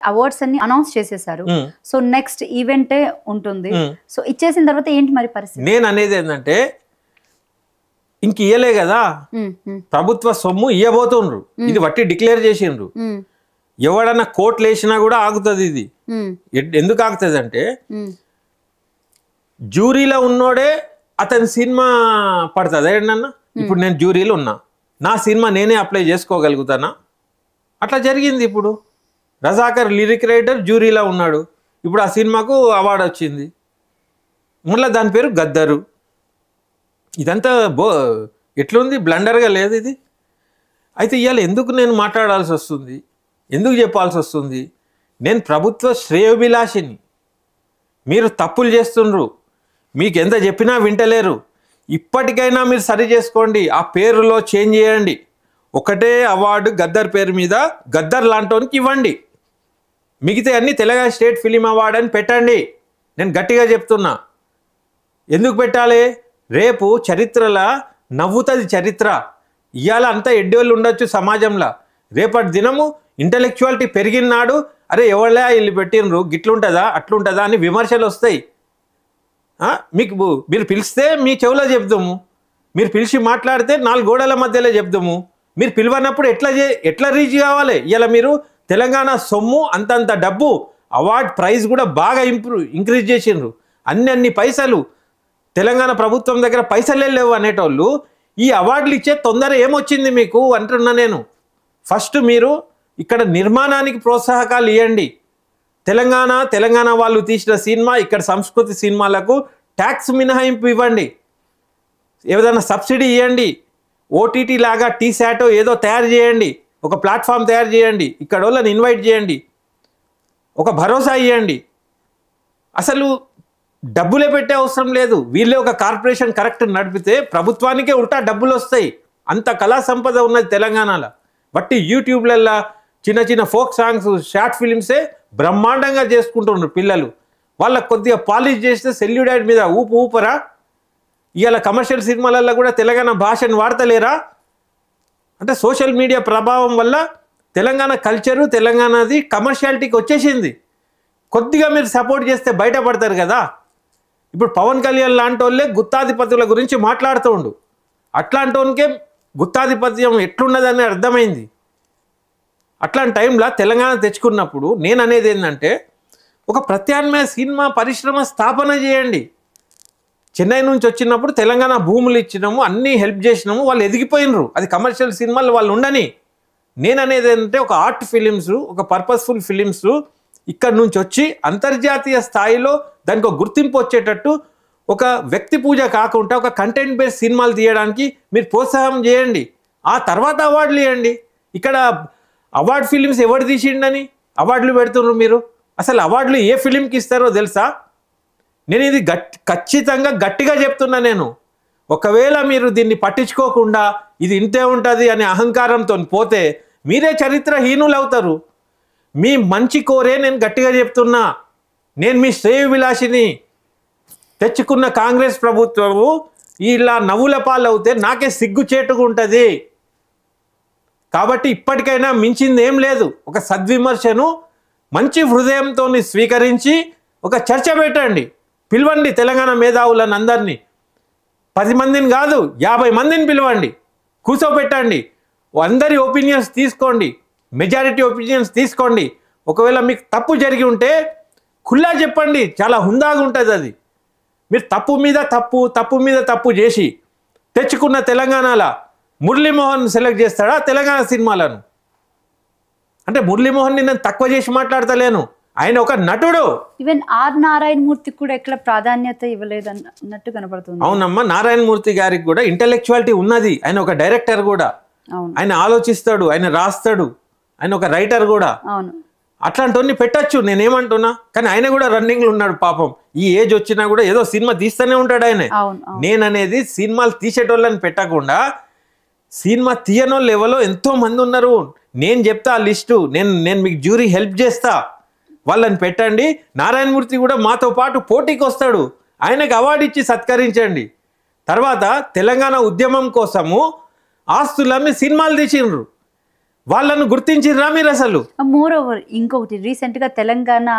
Awards అన్ని announce చేసేసారు. So next ఈవెంటే ఉంటుంది. సో ఇచ్చేసిన తర్వాత ఏంటి మరి పరిస్థితి? నేను అనేది ఏంటంటే ఇంక ఇయ్యలే కదా, ప్రభుత్వ సొమ్ము ఇయ్యబోతుండ్రు, ఇది వట్టి డిక్లేర్ చేసిండ్రు. ఎవడన్నా కోట్లు వేసినా కూడా ఆగుతుంది ఇది. ఎందుకు ఆగుతుంది అంటే జ్యూరీలో ఉన్నోడే అతని సినిమా పడుతుంది ఏంటన్నా. ఇప్పుడు నేను జ్యూరీలో ఉన్నా, నా సినిమా నేనే అప్లై చేసుకోగలుగుతానా? అట్లా జరిగింది. ఇప్పుడు రజాకర్ లిరిక్ రైటర్ జ్యూరీలో ఉన్నాడు, ఇప్పుడు ఆ సినిమాకు అవార్డు వచ్చింది, మళ్ళీ దాని పేరు గద్దరు. ఇదంతా ఎట్లుంది, బ్లండర్గా లేదు ఇది. అయితే ఇవాళ ఎందుకు నేను మాట్లాడాల్సి వస్తుంది, ఎందుకు చెప్పాల్సి వస్తుంది? నేను ప్రభుత్వ శ్రేయోభిలాషిని, మీరు తప్పులు చేస్తుండ్రు, మీకు ఎంత చెప్పినా వింటలేరు. ఇప్పటికైనా మీరు సరి చేసుకోండి, ఆ పేరులో చేంజ్ చేయండి. ఒకటే అవార్డు గద్దర్ పేరు మీద గద్దర్ లాంటోనికి ఇవ్వండి, మిగతా అన్ని తెలంగాణ స్టేట్ ఫిలిం అవార్డు అని పెట్టండి. నేను గట్టిగా చెప్తున్నా. ఎందుకు పెట్టాలి? రేపు చరిత్రలా నవ్వుతుంది చరిత్ర. ఇవాళ అంతా ఎడ్డోళ్ళు ఉండొచ్చు సమాజంలో, రేపటి దినము ఇంటలెక్చువాలిటీ పెరిగినాడు, అరే ఎవళ్ళే వీళ్ళు పెట్టినరు, గిట్లుంటుందా అట్లుంటుందా అని విమర్శలు వస్తాయి. మీకు మీరు పిలిస్తే మీ చెవులో చెప్దాము, మీరు పిలిచి మాట్లాడితే 4 గోడల మధ్యలో చెప్దాము. మీరు పిలవనప్పుడు ఎట్లా రీచ్ కావాలి? ఇలా మీరు తెలంగాణ సొమ్ము అంతంత డబ్బు, అవార్డ్ ప్రైజ్ కూడా బాగా ఇంక్రీజ్ చేసిండ్రు. అన్ని పైసలు తెలంగాణ ప్రభుత్వం దగ్గర పైసలే లేవు అనేటోళ్ళు ఈ అవార్డులు ఇచ్చే తొందర ఏమొచ్చింది మీకు అంటున్నా నేను. ఫస్ట్ మీరు ఇక్కడ నిర్మాణానికి ప్రోత్సాహకాలు ఇవ్వండి. తెలంగాణ వాళ్ళు తీసిన సినిమా, ఇక్కడ సంస్కృతి సినిమాలకు ట్యాక్స్ మినహాయింపు ఇవ్వండి, ఏదైనా సబ్సిడీ ఇవ్వండి, ఓటీటీ లాగా టీశాటో ఏదో తయారు చేయండి, ఒక ప్లాట్ఫామ్ తయారు చేయండి, ఇక్కడ వాళ్ళని ఇన్వైట్ చేయండి, ఒక భరోసా ఇవ్వండి. అసలు డబ్బులే పెట్టే అవసరం లేదు, వీళ్ళే ఒక కార్పొరేషన్ కరెక్ట్ నడిపితే ప్రభుత్వానికే ఉల్టా డబ్బులు వస్తాయి. అంత కళా సంపద ఉన్నది తెలంగాణలో. బట్టి యూట్యూబ్లల్లో చిన్న ఫోక్ సాంగ్స్, షార్ట్ ఫిలిమ్సే బ్రహ్మాండంగా చేసుకుంటున్నారు పిల్లలు. వాళ్ళకు కొద్దిగా పాలిష్ చేస్తే సెల్యూడైడ్ మీద ఊపరా? ఇవాళ కమర్షియల్ సినిమాలలో కూడా తెలంగాణ భాషను వాడతలేరా? అంటే సోషల్ మీడియా ప్రభావం వల్ల తెలంగాణ కల్చరు, తెలంగాణది కమర్షియాలిటీకి వచ్చేసింది. కొద్దిగా మీరు సపోర్ట్ చేస్తే బయటపడతారు కదా. ఇప్పుడు పవన్ కళ్యాణ్ లాంటి వాళ్ళే గుత్తాధిపతుల గురించి మాట్లాడుతూ ఉండు, అట్లాంటి వానికే గుత్తాధిపత్యం ఎట్లున్నదని అర్థమైంది. అట్లాంటి టైంలో తెలంగాణ తెచ్చుకున్నప్పుడు నేను అనేది ఏంటంటే ఒక ప్రత్యామ్నాయ సినిమా పరిశ్రమ స్థాపన చేయండి. చెన్నై నుంచి వచ్చినప్పుడు తెలంగాణ భూములు ఇచ్చినాము, అన్నీ హెల్ప్ చేసినాము, వాళ్ళు ఎదిగిపోయినరు. అది కమర్షియల్ సినిమాలు వాళ్ళు ఉండని. నేను అనేది ఏంటంటే ఒక ఆర్ట్ ఫిలిమ్స్, ఒక పర్పస్ఫుల్ ఫిలిమ్స్ ఇక్కడ నుంచి వచ్చి అంతర్జాతీయ స్థాయిలో దానికి ఒక గుర్తింపు వచ్చేటట్టు, ఒక వ్యక్తి పూజ కాకుండా ఒక కంటెంట్ బేస్డ్ సినిమాలు తీయడానికి మీరు ప్రోత్సాహం చేయండి. ఆ తర్వాత అవార్డులు ఇవ్వండి. ఇక్కడ అవార్డు ఫిలిమ్స్ ఎవరు తీసిండని అవార్డులు పెడుతున్నారు మీరు. అసలు అవార్డులు ఏ ఫిలింకి ఇస్తారో తెలుసా? నేను ఇది ఖచ్చితంగా గట్టిగా చెప్తున్నా. నేను ఒకవేళ మీరు దీన్ని పట్టించుకోకుండా ఇది ఇంతే ఉంటుంది అనే అహంకారంతో పోతే మీరే చరిత్రహీనులు అవుతారు. మీ మంచి కోరే నేను గట్టిగా చెప్తున్నా. నేను మీ శ్రేయ విలాసిని. తెచ్చుకున్న కాంగ్రెస్ ప్రభుత్వము ఇలా నవ్వుల పాలు అవుతే నాకే సిగ్గుచేటుగా ఉంటుంది. కాబట్టి ఇప్పటికైనా మించింది ఏం లేదు. ఒక సద్విమర్శను మంచి హృదయంతో స్వీకరించి ఒక చర్చ పెట్టండి, పిలవండి తెలంగాణ మేధావులను అందరినీ. 10 మందిని కాదు 50 మందిని పిలవండి, కూర్చోబెట్టండి, అందరి ఒపీనియన్స్ తీసుకోండి, మెజారిటీ ఒపీనియన్స్ తీసుకోండి. ఒకవేళ మీకు తప్పు జరిగి ఉంటే ఖుల్లా చెప్పండి, చాలా హుందాగా ఉంటుంది అది. మీరు తప్పు మీద తప్పు చేసి తెచ్చుకున్న తెలంగాణలో మురళీమోహన్ సెలెక్ట్ చేస్తాడా తెలంగాణ సినిమాలను? అంటే మురళీమోహన్ని నేను తక్కువ చేసి మాట్లాడతలేను, ఆయన ఒక నటుడు. ఈవెన్ ఆర్ నారాయణ మూర్తి కూడా ఎక్కడ ప్రాధాన్యత ఇవ్వలేదు అన్నట్టు కనపడుతుంది. అవునమ్మా, నారాయణ మూర్తి గారికి కూడా ఇంటెలెక్చువాలిటీ ఉన్నది. ఆయన ఒక డైరెక్టర్ కూడా, ఆయన ఆలోచిస్తాడు, ఆయన రాస్తాడు, ఆయన ఒక రైటర్ కూడా. అవును, అట్లాంటివన్నీ పెట్టచ్చు, నేనేమంటున్నా. కానీ ఆయన కూడా రన్నింగ్లో ఉన్నాడు పాపం. ఈ ఏజ్ వచ్చినా కూడా ఏదో సినిమా తీస్తూనే ఉంటాడు ఆయన. నేననేది సినిమాలు తీసేటోళ్ళని పెట్టకుండా సినిమా తీయనోళ్ళు ఎవరో ఎంతో మంది ఉన్నారు. నేను చెప్తా ఆ లిస్టు, నేను మీకు జ్యూరీ హెల్ప్ చేస్తా, వాళ్ళని పెట్టండి. నారాయణమూర్తి కూడా మాతో పాటు పోటీకి వస్తాడు, ఆయనకు అవార్డు ఇచ్చి సత్కరించండి. తర్వాత తెలంగాణ ఉద్యమం కోసము ఆస్తులమ్మి సినిమాలు తీసిండ్రు. వాళ్ళను గుర్తించిర్రా మీరు అసలు? మోర్ ఓవర్ ఇంకొకటి రీసెంట్ గా తెలంగాణ